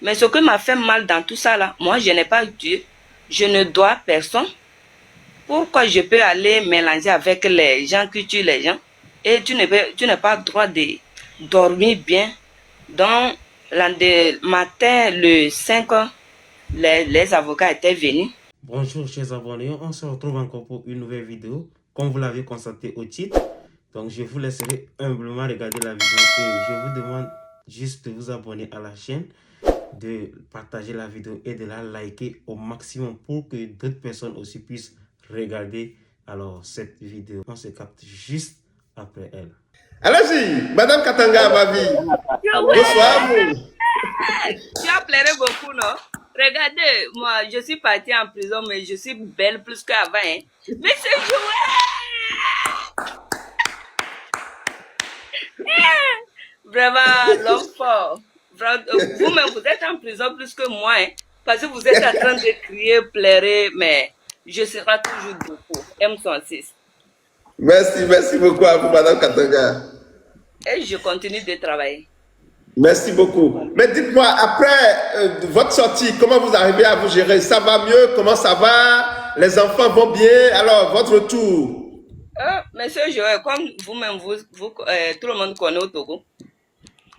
Mais ce que m'a fait mal dans tout ça là, moi je n'ai pas Dieu, je ne dois personne. Pourquoi je peux aller mélanger avec les gens qui tuent les gens et tu n'as pas le droit de dormir bien. Donc, le matin, le 5, les avocats étaient venus. Bonjour chers abonnés, on se retrouve encore pour une nouvelle vidéo. Comme vous l'avez constaté au titre, donc je vous laisserai humblement regarder la vidéo et je vous demande juste de vous abonner à la chaîne, de partager la vidéo et de la liker au maximum pour que d'autres personnes aussi puissent regarder alors cette vidéo. On se capte juste après elle. Allez-y, Madame Katanga, ma vie. Bonsoir à vous. Tu as pleuré beaucoup, non? Regardez, moi, je suis partie en prison, mais je suis belle plus qu'avant. Hein? Mais c'est joué! Vraiment, l'homme fort. Vous-même, vous êtes en prison plus que moi, hein? Parce que vous êtes en train de crier, pleurer, mais je serai toujours debout. M106. Merci beaucoup à vous, Madame Katanga. Et je continue de travailler. Merci beaucoup. Mais dites-moi, après votre sortie, comment vous arrivez à vous gérer? Ça va mieux? Comment ça va? Les enfants vont bien? Alors, votre tour? Monsieur Joël, comme vous-même, tout le monde connaît au Togo,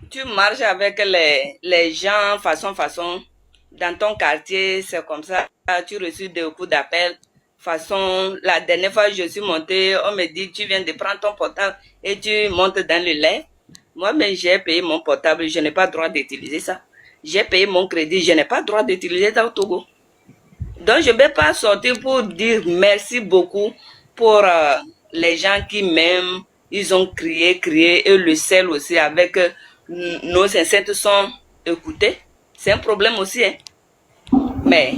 tu marches avec les gens façon, dans ton quartier, c'est comme ça, tu reçois des coups d'appel. Façon, la dernière fois je suis montée, on me dit, tu viens de prendre ton portable et tu montes dans le lait. Moi, mais j'ai payé mon portable, je n'ai pas le droit d'utiliser ça. J'ai payé mon crédit, je n'ai pas le droit d'utiliser ça au Togo. Donc, je ne vais pas sortir pour dire merci beaucoup pour les gens qui m'aiment. Ils ont crié, et le sel aussi avec nos enceintes sont écoutées. C'est un problème aussi. Hein. Mais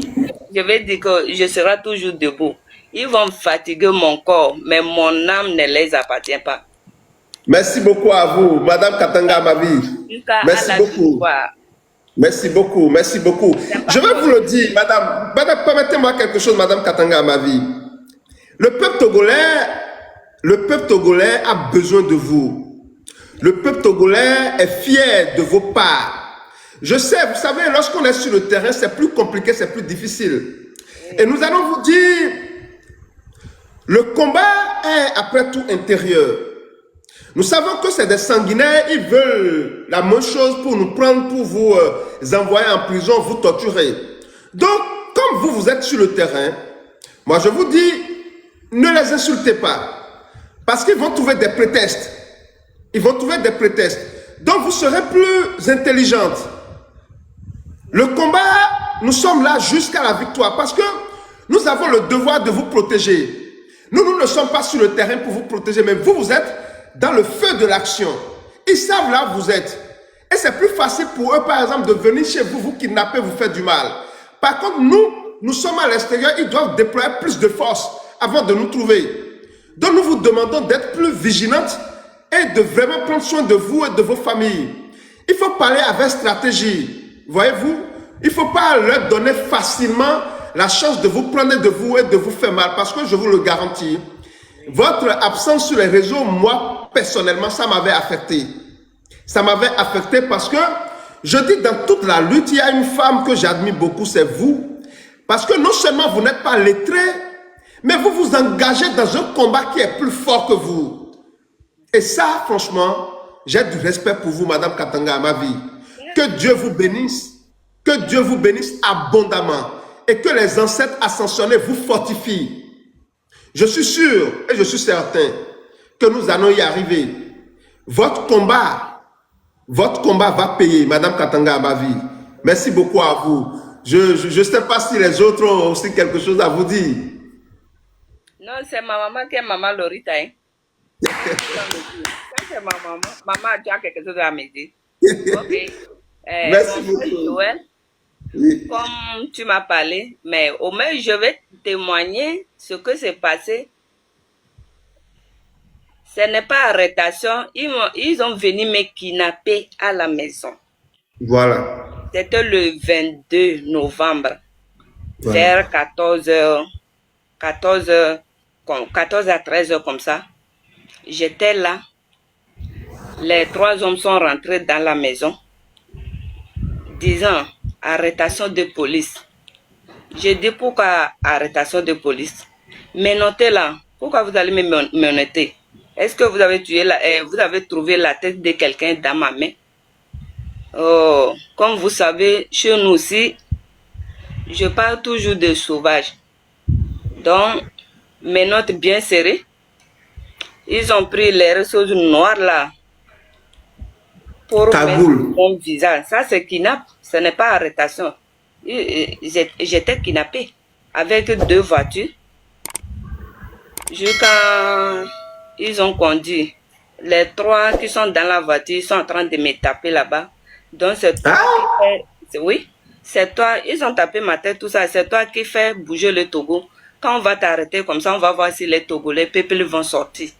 je vais dire que je serai toujours debout. Ils vont fatiguer mon corps, mais mon âme ne les appartient pas. Merci beaucoup à vous, Madame Katanga, ma vie. Merci beaucoup. Merci beaucoup, merci beaucoup. Je vais vous le dire, madame, permettez-moi quelque chose, Madame Katanga, ma vie. Le peuple togolais a besoin de vous. Le peuple togolais est fier de vos pas. Je sais, vous savez, lorsqu'on est sur le terrain, c'est plus compliqué, c'est plus difficile. Et nous allons vous dire, le combat est après tout intérieur. Nous savons que c'est des sanguinaires, ils veulent la même chose pour nous prendre, pour vous envoyer en prison, vous torturer. Donc, comme vous êtes sur le terrain, moi je vous dis, ne les insultez pas. Parce qu'ils vont trouver des prétextes. Ils vont trouver des prétextes. Donc, vous serez plus intelligente. Le combat, nous sommes là jusqu'à la victoire. Parce que nous avons le devoir de vous protéger. Nous ne sommes pas sur le terrain pour vous protéger, mais vous êtes dans le feu de l'action. Ils savent là où vous êtes. Et c'est plus facile pour eux, par exemple, de venir chez vous, vous kidnapper, vous faire du mal. Par contre, nous sommes à l'extérieur, ils doivent déployer plus de force avant de nous trouver. Donc, nous vous demandons d'être plus vigilantes et de vraiment prendre soin de vous et de vos familles. Il faut parler avec stratégie. Voyez-vous, il ne faut pas leur donner facilement la chance de vous prendre de vous et de vous faire mal. Parce que je vous le garantis, votre absence sur les réseaux, moi, personnellement, ça m'avait affecté. Ça m'avait affecté parce que, je dis, dans toute la lutte, il y a une femme que j'admire beaucoup, c'est vous. Parce que non seulement vous n'êtes pas lettré, mais vous vous engagez dans un combat qui est plus fort que vous. Et ça, franchement, j'ai du respect pour vous, Madame Katanga, ma vie. Que Dieu vous bénisse. Que Dieu vous bénisse abondamment. Et que les ancêtres ascensionnés vous fortifient. Je suis sûr et je suis certain que nous allons y arriver. Votre combat va payer, Madame Katanga, ma vie. Merci beaucoup à vous. Je ne sais pas si les autres ont aussi quelque chose à vous dire. Non, c'est ma maman qui est maman Lorita. Hein. C'est ma maman. Maman, tu as quelque chose à me dire. Ok. Merci beaucoup. Joël, oui. Comme tu m'as parlé, mais au moins je vais témoigner ce que s'est passé. Ce n'est pas arrestation. Ils ont venu me kidnapper à la maison. Voilà. C'était le 22 novembre, voilà. Vers 14h, 14 à 13h comme ça. J'étais là. Les 3 hommes sont rentrés dans la maison, disant, arrestation de police. J'ai dit pourquoi arrestation de police? Mais notez là, pourquoi vous allez me noter? Est-ce que vous avez vous avez trouvé la tête de quelqu'un dans ma main? Oh, comme vous savez, chez nous aussi, je parle toujours de sauvage. Donc, mes notes bien serrées. Ils ont pris les ressources noires là pour mettre mon visage. Ça, c'est kidnapp. Ce n'est pas arrestation. J'étais kidnappé avec 2 voitures. Jusqu'à ils ont conduit. Les 3 qui sont dans la voiture sont en train de me taper là-bas. Donc c'est toi qui fait, oui, c'est toi, ils ont tapé ma tête, tout ça, c'est toi qui fait bouger le Togo. Quand on va t'arrêter comme ça, on va voir si les Togolais, peuples vont sortir.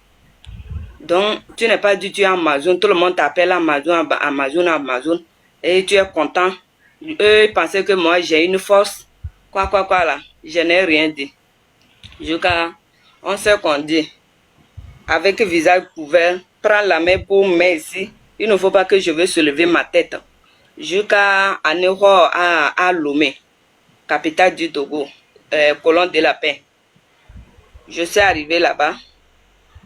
Donc, tu n'es pas du tout Amazon, tout le monde t'appelle Amazon, Amazon, Amazon, et tu es content. Eux, ils pensaient que moi, j'ai une force. Quoi là, je n'ai rien dit. Jusqu'à, on s'est conduit, avec le visage couvert, prends la main pour mettre ici. Il ne faut pas que je vais soulever ma tête. Jusqu'à Anéro à Lomé, capitale du Togo, colonne de la paix. Je suis arrivé là-bas.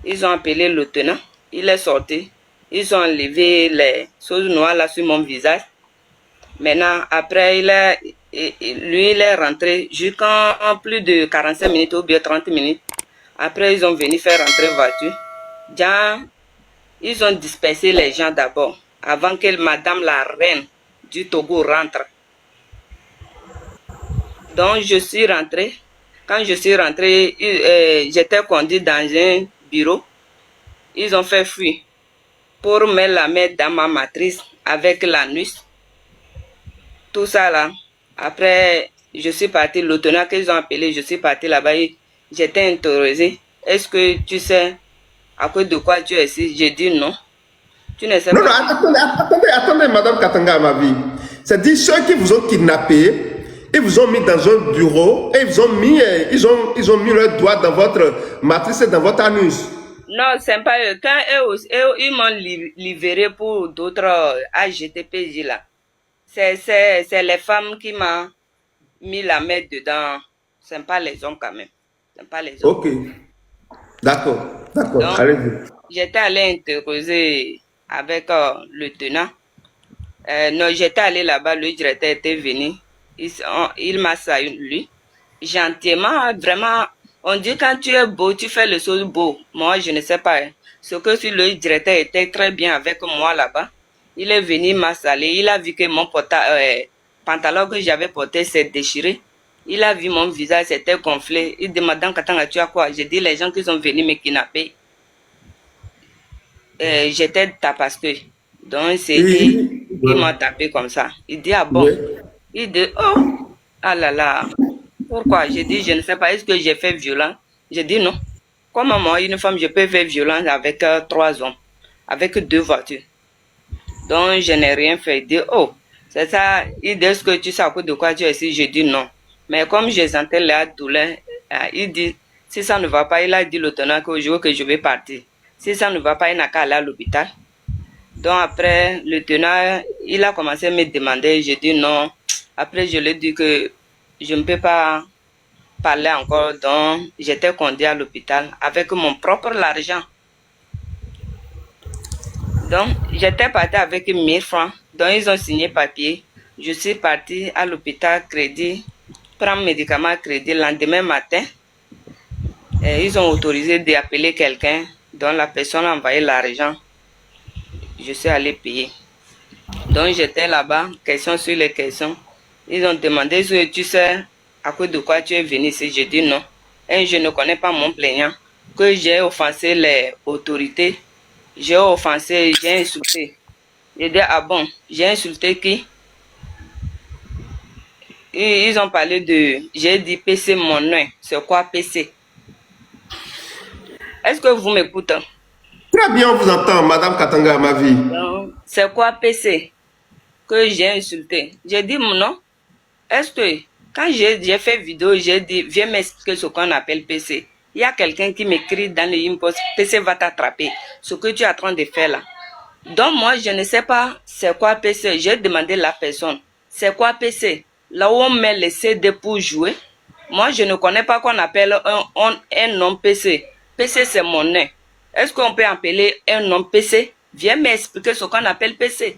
Ils ont appelé le lieutenant. Il est sorti. Ils ont enlevé les choses noires là sur mon visage. Maintenant, après, lui, il est rentré jusqu'en plus de 45 minutes ou bien 30 minutes. Après, ils ont venu faire rentrer voiture. Déjà, ils ont dispersé les gens d'abord, avant que madame la reine du Togo rentre. Donc, je suis rentré. Quand je suis rentré, j'étais conduit dans un bureau. Ils ont fait fuir pour mettre la main dans ma matrice avec l'anus. Tout ça là. Après, je suis parti. Le lieutenant qu'ils ont appelé, je suis parti là-bas. J'étais interrogé. Est-ce que tu sais à cause de quoi tu es ici? J'ai dit non. Tu ne sais pas. Non, attendez, Madame Katanga, ma vie. C'est-à-dire, ceux qui vous ont kidnappé, ils vous ont mis dans un bureau et ils ont mis leurs doigts dans votre matrice et dans votre anus. Non, c'est pas eux. Quand ils m'ont libéré pour d'autres AGTPJ là, c'est les femmes qui m'ont mis la main dedans. Ce n'est pas les hommes quand même. C'est pas les hommes. Ok. D'accord. Allez-y. J'étais allé interroger avec le tenant. Non, j'étais allé là-bas, le directeur était venu. Il m'a salué. Gentiment, vraiment. On dit quand tu es beau, tu fais les choses beaux. Moi, je ne sais pas. Ce que si le directeur était très bien avec moi là-bas, il est venu m'a salué. Il a vu que mon pantalon que j'avais porté s'est déchiré. Il a vu mon visage, c'était gonflé. Il demande dans Katanga, tu as quoi? J'ai dit les gens qui sont venus me kidnapper. J'étais tapasqué. Donc c'est qui m'a tapé comme ça. Il dit ah bon. Il dit oh, ah là là. Pourquoi? J'ai dit je ne sais pas. Est-ce que j'ai fait violence? J'ai dit non. Comment moi, une femme, je peux faire violence avec 3 hommes, avec 2 voitures. Donc je n'ai rien fait. Il dit oh, c'est ça. Il dit est-ce que tu sais à cause de quoi tu es ici? J'ai dit non. Mais comme je sentais la douleur, il dit, si ça ne va pas, il a dit au lieutenant que je vais partir. Si ça ne va pas, il n'a qu'à aller à l'hôpital. Donc après, le lieutenant, il a commencé à me demander, j'ai dit non. Après, je lui ai dit que je ne peux pas parler encore, donc j'étais conduit à l'hôpital avec mon propre argent. Donc, j'étais parti avec 1000 francs, donc ils ont signé papier. Je suis parti à l'hôpital crédit, prendre médicaments crédit. Le lendemain matin, ils ont autorisé d'appeler quelqu'un dont la personne a envoyé l'argent. Je suis allé payer. Donc j'étais là-bas, questions sur les questions. Ils ont demandé si tu sais à cause de quoi tu es venu ici. J'ai dit non. Et je ne connais pas mon plaignant. Que j'ai offensé les autorités. J'ai offensé, j'ai insulté. J'ai dit ah bon, j'ai insulté qui? Ils ont parlé de... J'ai dit PC mon nom. C'est quoi PC? Est-ce que vous m'écoutez? Très bien, on vous entend, Madame Katanga, ma vie. C'est quoi PC? Que j'ai insulté. J'ai dit mon nom. Est-ce que quand j'ai fait vidéo, j'ai dit viens m'expliquer ce qu'on appelle PC. Il y a quelqu'un qui m'écrit dans le inbox, PC va t'attraper. Ce que tu es en train de faire là. Donc moi, je ne sais pas c'est quoi PC. J'ai demandé à la personne. C'est quoi PC? Là où on met les CD pour jouer. Moi, je ne connais pas qu'on appelle un nom PC. PC, c'est mon nom. Est-ce qu'on peut appeler un nom PC? Viens m'expliquer ce qu'on appelle PC.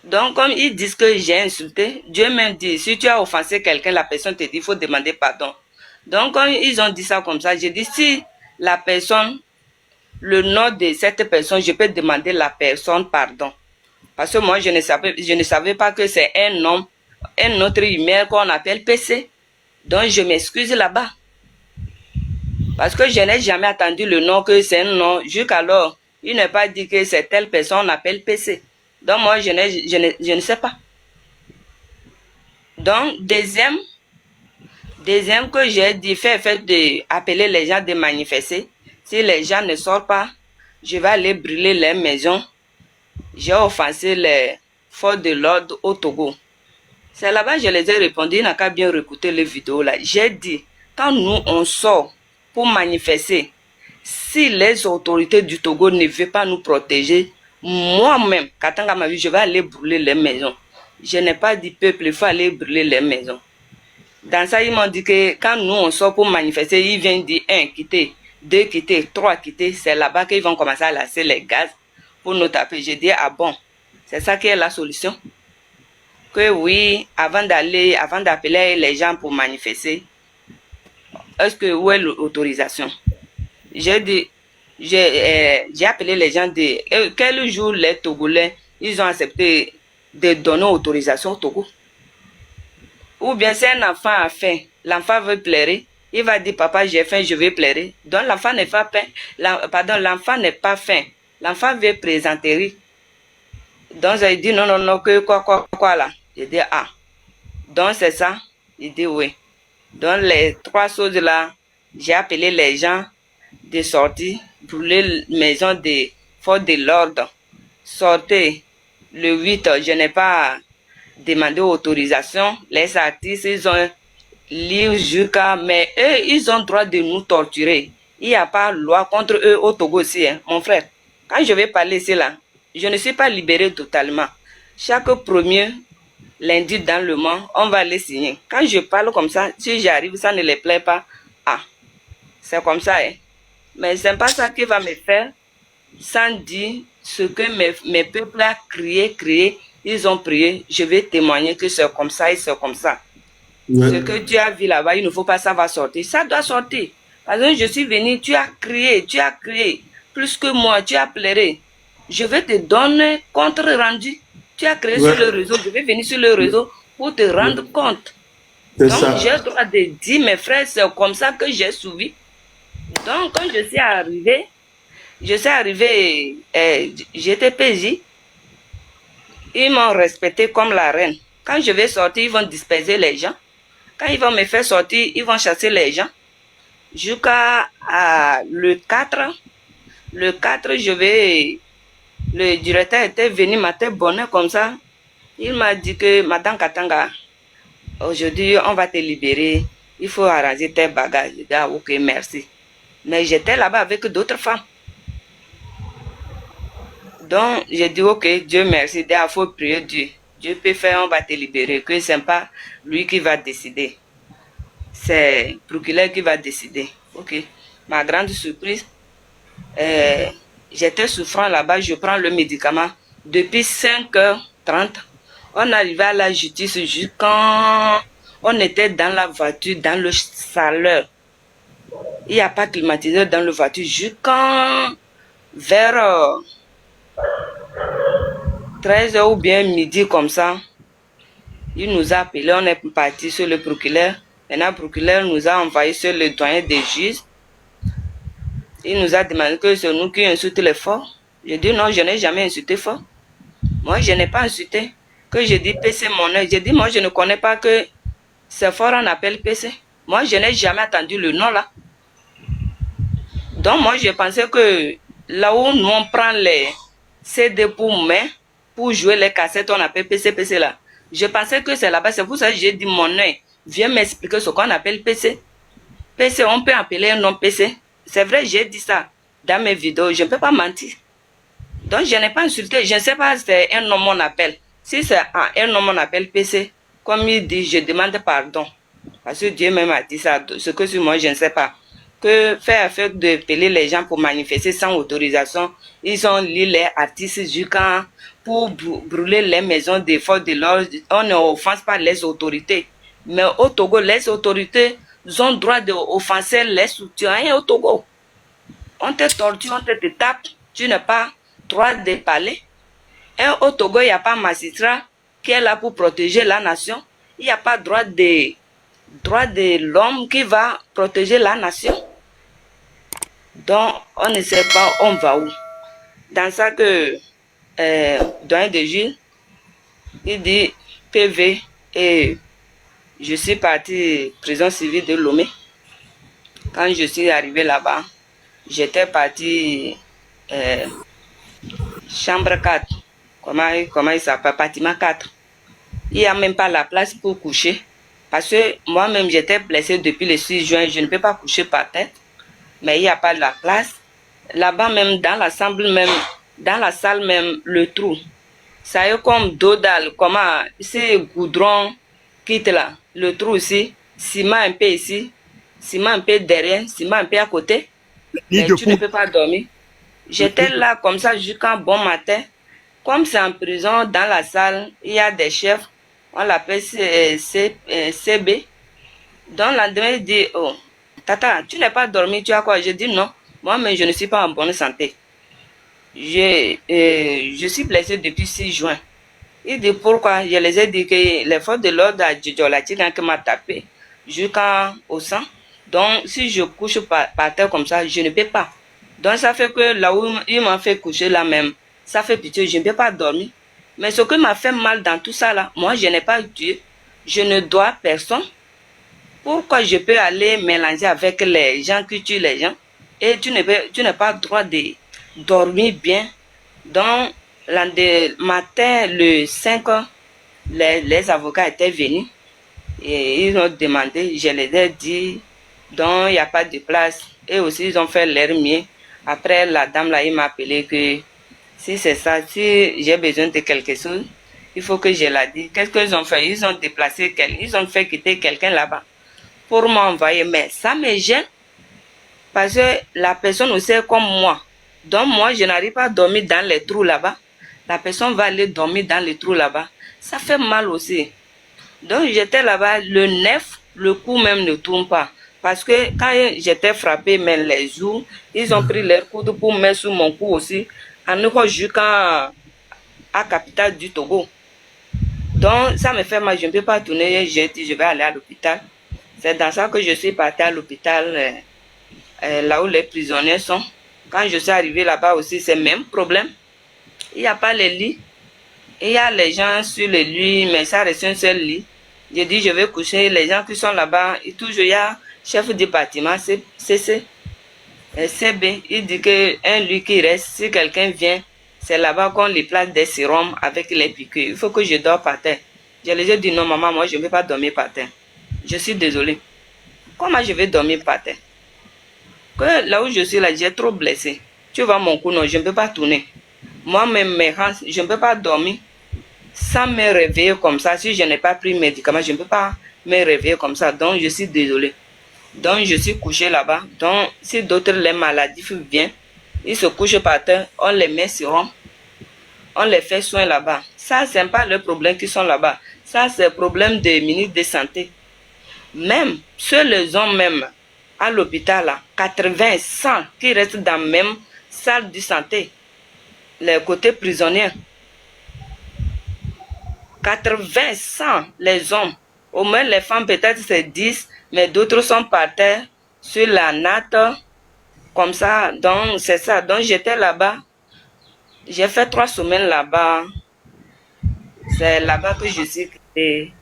Donc, comme ils disent que j'ai insulté, Dieu même dit, si tu as offensé quelqu'un, la personne te dit, il faut demander pardon. Donc, quand ils ont dit ça comme ça, j'ai dit, si la personne, le nom de cette personne, je peux demander la personne pardon. Parce que moi, je ne savais pas que c'est un nom, un autre email qu'on appelle PC. Donc, je m'excuse là-bas. Parce que je n'ai jamais attendu le nom que c'est un nom. Jusqu'alors, il n'a pas dit que c'est telle personne qu'on appelle PC. Donc, moi, je ne sais pas. Donc, deuxième que j'ai dit, fait d'appeler les gens de manifester. Si les gens ne sortent pas, je vais aller brûler les maisons. J'ai offensé les forces de l'ordre au Togo. C'est là-bas que je les ai répondu, il n'a qu'à bien réécouter les vidéos là. J'ai dit, quand nous on sort pour manifester, si les autorités du Togo ne veulent pas nous protéger, moi-même, Katanga ma vie, je vais aller brûler les maisons. Je n'ai pas dit peuple, il faut aller brûler les maisons. Dans ça, ils m'ont dit que quand nous on sort pour manifester, ils viennent dire 1 quitter, 2 quitter, 3 quitter. C'est là-bas qu'ils vont commencer à lasser les gaz pour nous taper. J'ai dit, ah bon, c'est ça qui est la solution. Que oui, avant d'appeler les gens pour manifester, est-ce que où est l'autorisation? J'ai dit, j'ai appelé les gens de quel jour les Togolais ils ont accepté de donner autorisation au Togo. Ou bien si un enfant a faim, l'enfant veut pleurer, il va dire papa j'ai faim, je vais pleurer. Donc l'enfant n'est pas faim, l'enfant n'est pas faim, l'enfant veut présenter. Donc j'ai dit non, que quoi là. J'ai dit ah. Donc c'est ça. Il dit oui. Donc les 3 choses là, j'ai appelé les gens de sortir, brûler les maisons des forces de l'ordre. Sortez le 8, je n'ai pas demandé autorisation. Les artistes, ils ont lié jusqu'à, mais eux, ils ont le droit de nous torturer. Il n'y a pas de loi contre eux au Togo aussi, hein, mon frère. Quand je vais parler ici là, je ne suis pas libéré totalement. Chaque premier lundi dans le mois, on va les signer. Quand je parle comme ça, si j'arrive, ça ne les plaît pas. Ah, c'est comme ça. Hein. Mais ce n'est pas ça qui va me faire sans dire ce que mes peuples ont crié, ils ont prié. Je vais témoigner que c'est comme ça et c'est comme ça. Ouais. Ce que tu as vu là-bas, il ne faut pas, ça va sortir. Ça doit sortir. Parce que je suis venu, tu as crié. Plus que moi, tu as pleuré. Je vais te donner compte rendu. Tu as créé sur le réseau, je vais venir sur le réseau pour te rendre compte. Donc, j'ai le droit de dire, mes frères, c'est comme ça que j'ai suivi. Donc, quand je suis arrivé, j'étais PJ. Ils m'ont respecté comme la reine. Quand je vais sortir, ils vont disperser les gens. Quand ils vont me faire sortir, ils vont chasser les gens. Jusqu'à le 4, le directeur était venu matin bonheur comme ça. Il m'a dit que Madame Katanga, aujourd'hui on va te libérer. Il faut arranger tes bagages. J'ai dit ah, ok, merci. Mais j'étais là-bas avec d'autres femmes. Donc j'ai dit ok, Dieu merci. Il faut prier Dieu. Dieu peut faire, on va te libérer. Que ce n'est pas lui qui va décider. C'est le procureur qui va décider. Ok. Ma grande surprise, j'étais souffrant là-bas, je prends le médicament. Depuis 5h30, on arrivait à la justice jusqu'à... On était dans la voiture, dans le salon. Il n'y a pas climatiseur dans la voiture jusqu'à vers 13h ou bien midi comme ça. Il nous a appelé, on est parti sur le procureur. Maintenant, le procureur nous a envoyé sur le doyen des juges. Il nous a demandé que c'est nous qui insultons les forts. Je dis non, je n'ai jamais insulté fort. Moi, je n'ai pas insulté. Que je dis PC mon nom. Je dis moi, je ne connais pas que c'est fort on appelle PC. Moi, je n'ai jamais entendu le nom là. Donc, moi, je pensais que là où nous on prend les CD pour jouer les cassettes, on appelle PC là. Je pensais que c'est là-bas. C'est pour ça que j'ai dit mon nom. Viens m'expliquer ce qu'on appelle PC. PC, on peut appeler un nom PC. C'est vrai, j'ai dit ça dans mes vidéos. Je ne peux pas mentir. Donc, je n'ai pas insulté. Je ne sais pas si c'est un nom on appelle. Si c'est un homme, on appelle PC, comme il dit, je demande pardon. Parce que Dieu même a dit ça, ce que sur moi, je ne sais pas. Que faire de peler les gens pour manifester sans autorisation, ils ont lié les artistes jusqu'à pour brûler les maisons des forces de l'ordre. On ne offense pas les autorités. Mais au Togo, les autorités ont droit d'offenser les citoyens au Togo. On te torture, on te tape, tu n'as pas droit de parler. Et au Togo, il n'y a pas magistrat qui est là pour protéger la nation. Il n'y a pas droit de l'homme qui va protéger la nation. Donc, on ne sait pas on va où. Dans ça que doyen de Jules, il dit PV et je suis parti prison civile de Lomé. Quand je suis arrivé là-bas, j'étais parti chambre 4. Comment il s'appelle? Bâtiment 4. Il n'y a même pas la place pour coucher. Parce que moi-même, j'étais blessé depuis le 6 juin. Je ne peux pas coucher par tête. Mais il n'y a pas la place. Là-bas même, dans la salle même, le trou. Ça y est comme dos dalle. Comment c'est goudron quitte là. Le trou ici. Ciment un peu ici. Ciment un peu derrière. Ciment un peu à côté. Mais tu ne peux pas dormir. J'étais là comme ça jusqu'à bon matin. Comme c'est en prison, dans la salle, il y a des chefs. On l'appelle CB. Donc, le lendemain, il dit, oh, Tata, tu n'es pas dormi, tu as quoi? Je dis non, moi, mais je ne suis pas en bonne santé. Je suis blessé depuis 6 juin. Il dit pourquoi? Je les ai dit que les forces de l'ordre à Djidjola qui m'a tapé jusqu'au sang. Donc, si je couche par terre comme ça, je ne peux pas. Donc, ça fait que là où il m'a fait coucher là même, ça fait pitié, je ne peux pas dormir. Mais ce qui m'a fait mal dans tout ça là, moi je n'ai pas tué, je ne dois personne. Pourquoi je peux aller mélanger avec les gens qui tuent les gens et tu n'as pas le droit de dormir bien. Donc, le matin, le 5, les avocats étaient venus et ils ont demandé, je les ai dit, donc il n'y a pas de place. Et aussi, ils ont fait leur mieux. Après, la dame là, il m'a appelé que si c'est ça, si j'ai besoin de quelque chose, il faut que je la dise. Qu'est-ce qu'ils ont fait? Ils ont déplacé ils ont fait quitter quelqu'un là-bas pour m'envoyer. Mais ça me gêne parce que la personne aussi est comme moi. Donc moi, je n'arrive pas à dormir dans les trous là-bas. La personne va aller dormir dans les trous là-bas. Ça fait mal aussi. Donc j'étais là-bas, le 9, le cou même ne tourne pas. Parce que quand j'étais frappé, mais les jours, ils ont pris leur coude pour mettre sur mon cou aussi. En jusqu'à la capitale du Togo. Donc, ça me fait mal, je ne peux pas tourner, j'ai dit je vais aller à l'hôpital. C'est dans ça que je suis parti à l'hôpital, là où les prisonniers sont. Quand je suis arrivé là-bas aussi, c'est le même problème. Il n'y a pas les lits. Il y a les gens sur les lits, mais ça reste un seul lit. J'ai dit je vais coucher, les gens qui sont là-bas, et toujours il y a chef du bâtiment, CC. CB, il dit qu'un lit qui reste, si quelqu'un vient, c'est là-bas qu'on les place des sérums avec les piqûres. Il faut que je dors par terre. Je les ai dit non, maman, moi je ne vais pas dormir par terre. Je suis désolée. Comment je vais dormir par terre? Que là où je suis là, j'ai trop blessé. Tu vois mon cou, non, je ne peux pas tourner. Moi-même, mes hanches, je ne peux pas dormir sans me réveiller comme ça. Si je n'ai pas pris médicaments, je ne peux pas me réveiller comme ça. Donc je suis désolée. Donc, je suis couché là-bas. Donc, si d'autres les maladies viennent, ils se couchent par terre, on les met sur eux, on les fait soin là-bas. Ça, ce n'est pas le problème qui sont là-bas. Ça, c'est le problème des ministres de santé. Même, ceux les hommes même, à l'hôpital, là, 80, 100 qui restent dans la même salle de santé, les côtés prisonniers. 80, 100 les hommes. Au moins, les femmes, peut-être c'est 10, mais d'autres sont par terre, sur la natte, comme ça. Donc, c'est ça. Donc, j'étais là-bas. J'ai fait 3 semaines là-bas. C'est là-bas que je suis quitté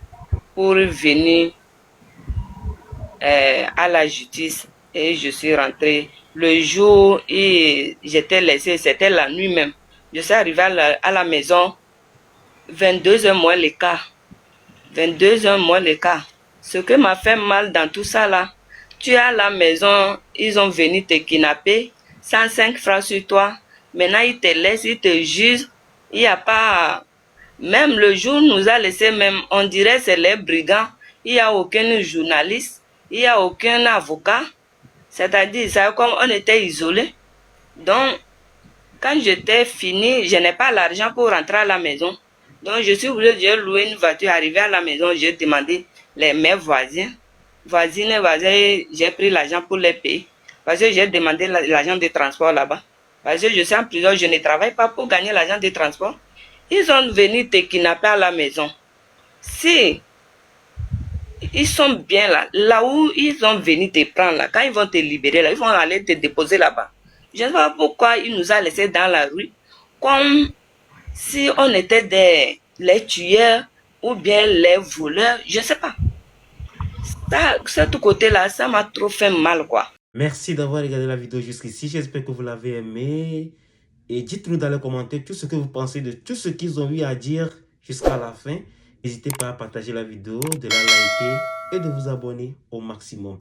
pour venir à la justice. Et je suis rentré. Le jour où j'étais laissé, c'était la nuit même. Je suis arrivé à la maison, 22h moins le quart. 22h moins le quart. Ce qui m'a fait mal dans tout ça là, tu es à la maison, ils ont venu te kidnapper, 105 francs sur toi. Maintenant, ils te laissent, ils te jugent. Il n'y a pas Même le jour nous a laissé, même, on dirait c'est les brigands. Il n'y a aucun journaliste, il n'y a aucun avocat. C'est-à-dire, ça comme on était isolés. Donc, quand j'étais fini, je n'ai pas l'argent pour rentrer à la maison. Donc, je suis obligée de louer une voiture. Arrivé à la maison, j'ai demandé mes voisines et voisins, j'ai pris l'argent pour les payer. Parce que j'ai demandé l'argent de transport là-bas. Parce que je suis en prison, je ne travaille pas pour gagner l'argent de transport. Ils sont venus te kidnapper à la maison. Si ils sont bien là où ils ont venu te prendre là, quand ils vont te libérer là, ils vont aller te déposer là-bas. Je ne sais pas pourquoi ils nous ont laissés dans la rue, comme si on était les tueurs ou bien les voleurs, je ne sais pas. Ça, ce côté-là, ça m'a trop fait mal, quoi. Merci d'avoir regardé la vidéo jusqu'ici. J'espère que vous l'avez aimé. Et dites-nous dans les commentaires tout ce que vous pensez de tout ce qu'ils ont eu à dire jusqu'à la fin. N'hésitez pas à partager la vidéo, de la liker et de vous abonner au maximum.